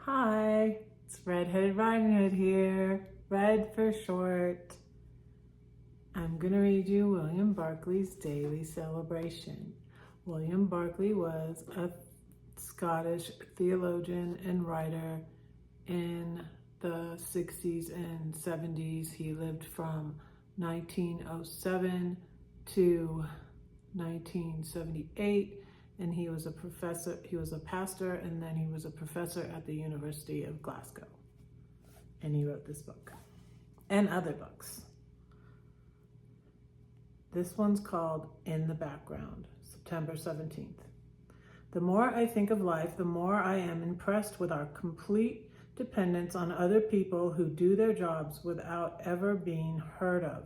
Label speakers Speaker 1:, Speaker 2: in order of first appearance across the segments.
Speaker 1: Hi, it's Redheaded Riding Hood here, Red for short. I'm going to read you William Barclay's daily celebration. William Barclay was a Scottish theologian and writer in the 60s and 70s. He lived from 1907 to 1978. And he was a pastor, and then he was a professor at the University of Glasgow. And he wrote this book and other books. This one's called In the Background, September 17th. The more I think of life, the more I am impressed with our complete dependence on other people who do their jobs without ever being heard of.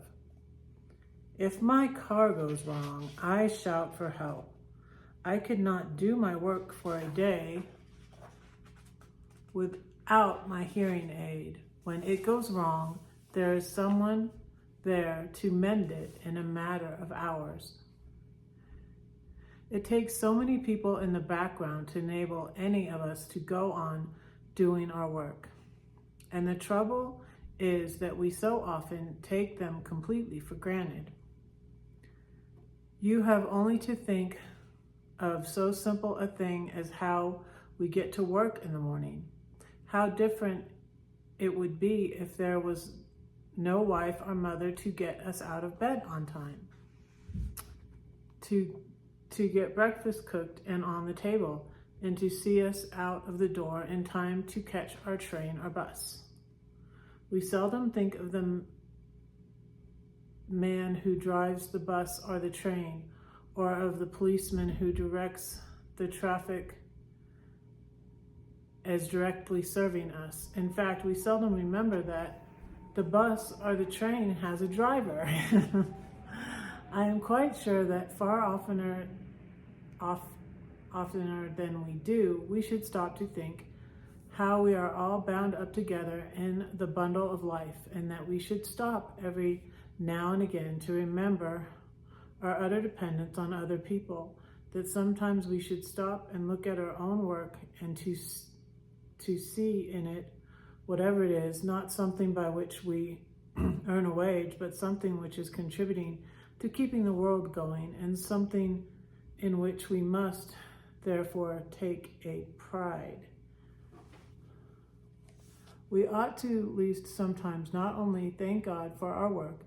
Speaker 1: If my car goes wrong, I shout for help. I could not do my work for a day without my hearing aid. When it goes wrong, there is someone there to mend it in a matter of hours. It takes so many people in the background to enable any of us to go on doing our work. And the trouble is that we so often take them completely for granted. You have only to think of so simple a thing as how we get to work in the morning. How different it would be if there was no wife or mother to get us out of bed on time, to get breakfast cooked and on the table, and to see us out of the door in time to catch our train or bus. We seldom think of the man who drives the bus or the train, or of the policeman who directs the traffic as directly serving us. In fact, we seldom remember that the bus or the train has a driver. I am quite sure that far oftener than we do, we should stop to think how we are all bound up together in the bundle of life, and that we should stop every now and again to remember our utter dependence on other people, that sometimes we should stop and look at our own work and to see in it, whatever it is, not something by which we earn a wage, but something which is contributing to keeping the world going, and something in which we must therefore take a pride. We ought to at least sometimes not only thank God for our work,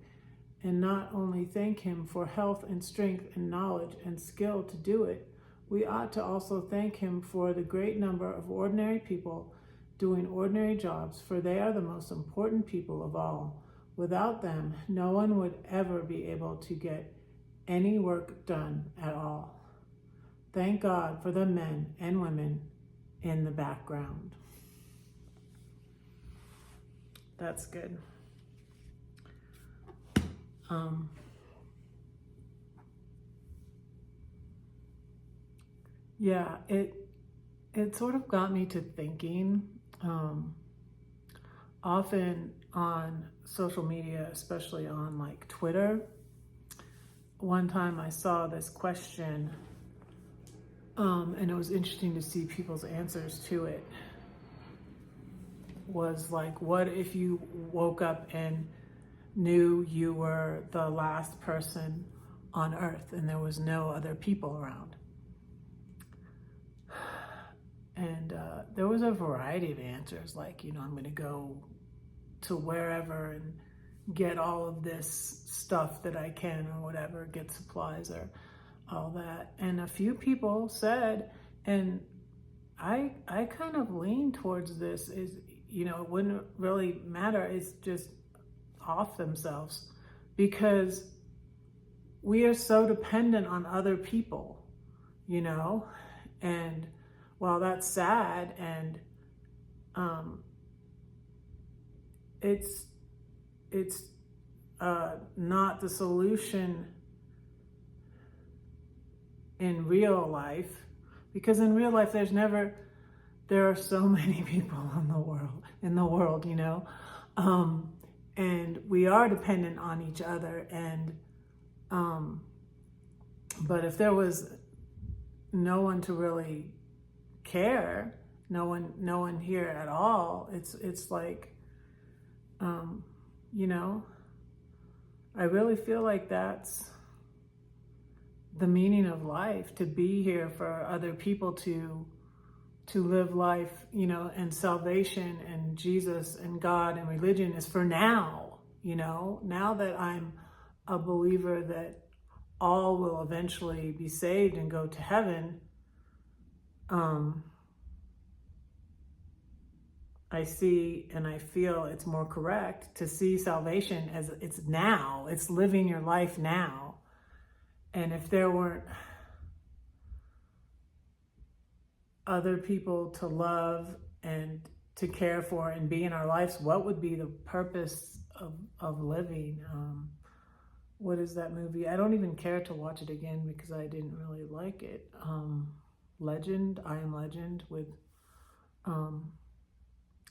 Speaker 1: and not only thank him for health and strength and knowledge and skill to do it, we ought to also thank him for the great number of ordinary people doing ordinary jobs, for they are the most important people of all. Without them, no one would ever be able to get any work done at all. Thank God for the men and women in the background. That's good. Yeah, it sort of got me to thinking, often on social media, especially on like Twitter. One time I saw this question, and it was interesting to see people's answers to it. Was like, what if you woke up and knew you were the last person on earth and there was no other people around? And there was a variety of answers, like, I'm going to go to wherever and get all of this stuff that I can or whatever, get supplies or all that. And a few people said, and I kind of lean towards this, is, it wouldn't really matter. It's just off themselves, because we are so dependent on other people, and while that's sad, and it's not the solution in real life, because in real life there are so many people in the world, and we are dependent on each other. And but if there was no one to really care, no one here at all. It's like, you know, I really feel like that's the meaning of life, to be here for other people, to live life, you know, and salvation and Jesus and God and religion is for now, you know, now that I'm a believer that all will eventually be saved and go to heaven. I see and I feel it's more correct to see salvation as it's now, it's living your life now. And if there weren't other people to love and to care for and be in our lives, what would be the purpose of living? What is that movie? I don't even care to watch it again because I didn't really like it. Legend, I Am Legend, with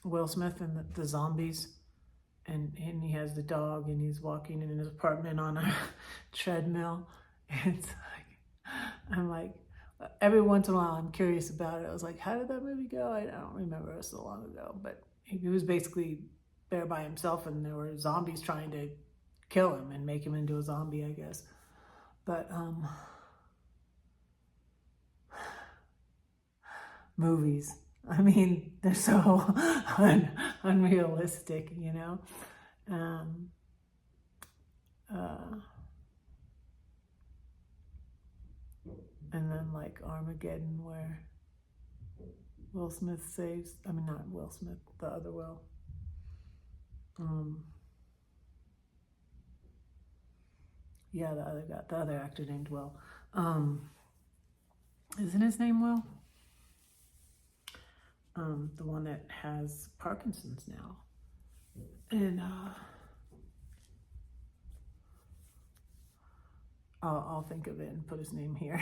Speaker 1: Will Smith and the zombies. And he has the dog and he's walking in his apartment on a treadmill. And it's like, I'm like, every once in a while I'm curious about it. I was like, how did that movie go? I don't remember, it was so long ago. But he was basically there by himself and there were zombies trying to kill him and make him into a zombie, I guess. But movies, I mean, they're so unrealistic, you know. And then like Armageddon, where Will Smith saves, I mean, not Will Smith, the other Will. Yeah, the other guy, the other actor named Will. Isn't his name Will? The one that has Parkinson's now. And I'll think of it and put his name here.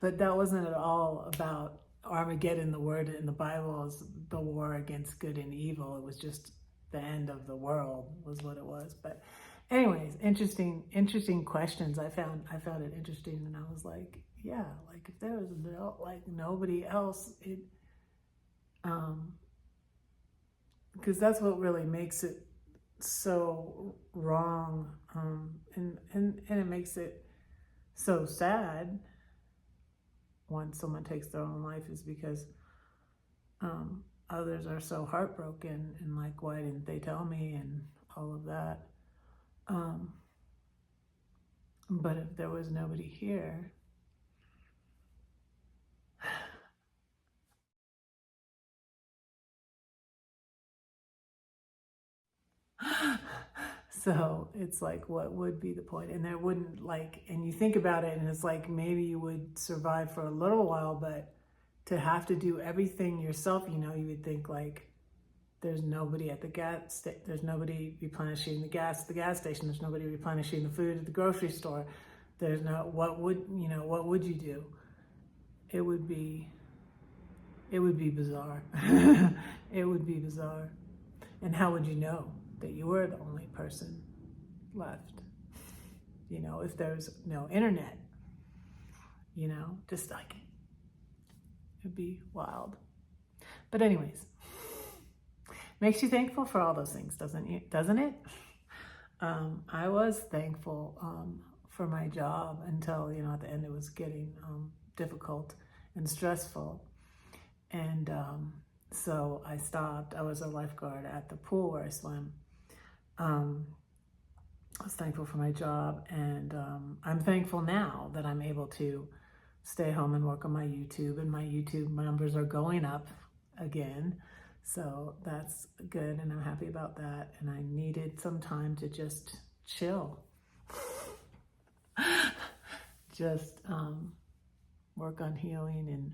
Speaker 1: But that wasn't at all about Armageddon. The word in the Bible is the war against good and evil. It was just the end of the world was what it was. But anyways, interesting questions. I found it interesting, and I was like, yeah, like if there was like nobody else, it because that's what really makes it so wrong, and it makes it so sad when someone takes their own life, is because others are so heartbroken and like, why didn't they tell me, and all of that. But if there was nobody here, so it's like, what would be the point? And there wouldn't, like, and you think about it and it's like, maybe you would survive for a little while, but to have to do everything yourself, you know, you would think like, there's nobody at the there's nobody replenishing the gas at the gas station, there's nobody replenishing the food at the grocery store, there's no, what would you do? It would be bizarre. It would be bizarre. And how would you know that you were the only person left? You know, if there's no internet, you know, just like, it'd be wild. But anyways, makes you thankful for all those things, doesn't it? I was thankful for my job until, you know, at the end it was getting difficult and stressful. And so I stopped. I was a lifeguard at the pool where I swim. I was thankful for my job, and I'm thankful now that I'm able to stay home and work on my YouTube, and my YouTube numbers are going up again. So that's good, and I'm happy about that. And I needed some time to just chill. Just work on healing and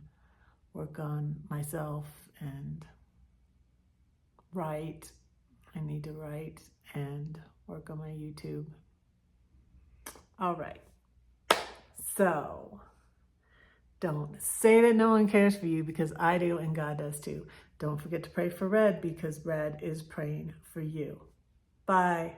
Speaker 1: work on myself and write. I need to write and work on my YouTube. All right. So don't say that no one cares for you, because I do and God does too. Don't forget to pray for Red, because Red is praying for you. Bye.